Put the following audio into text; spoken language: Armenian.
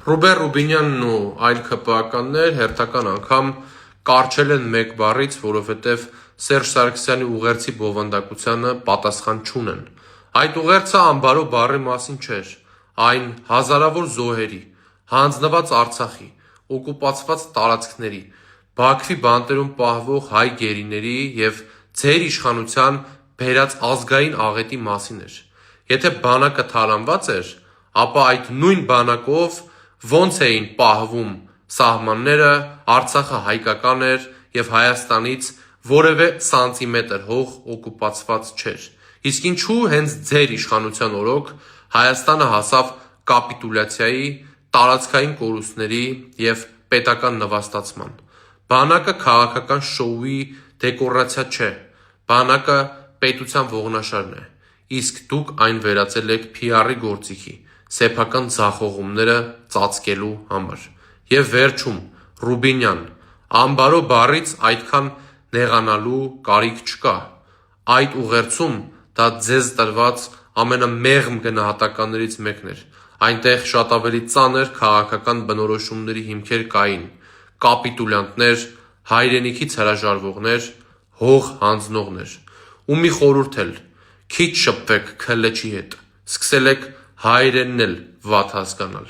Ռուբեն Ռուբինյանն ու այլ ՔՊԱ-ականներ հերթական անգամ կարճել են մեկ բառից, որովհետև Սերժ Սարգսյանի ուղերձի բովանդակությանը պատասխան չունեն։ Այդ ուղերձը անբարո բառի մասին չէր, այն հազարավոր զոհերի, հանձնված Արցախի, օկուպացված տարածքների, Բաքվի բանտերում պահվող հայ գերիների և ձեր իշխանության բերած ազգային աղետի մասին էր։ Եթե բանակը թալանված էր, ապա այդ նույն բանակով ոնց էին պահվում սահմանները, Արցախը հայկական էր և Հայաստանից որևէ սանտիմետր հող օկուպացված չէր։ Իսկ ինչու հենց ձեր իշխանության օրոք Հայաստանը հասավ կապիտուլյացիայի, տարածքային կորուստների և պետական նվաստացման։ Բանակը քաղաքական շոուի դեկորացիա չէ, բանակը պետության ողնաշարն է, իսկ դուք այն վերածել եք PR-ի գործիքի, սեփական ձախողումները ծածկելու համար։ Եվ վերջում, Ռուբինյան, անբարո բառից այդքան նեղանալու կարիք չկա։ Այդ ուղերձում դա ձեզ տրված ամենամեղմ գնահատականներից մեկն էր։ Այնտեղ շատ ավելի ծանր քաղաքական բնորոշումների հիմքեր կային, կապիտուլյանտներ, հայրենիքից հրաժարվողներ, հող հանձնողներ։ Ու մի խորհուրդ էլ, քիչ շփվեք ՔԼՉ-ի հետ, սկսել եք հայերենն էլ վատ հասկանալ։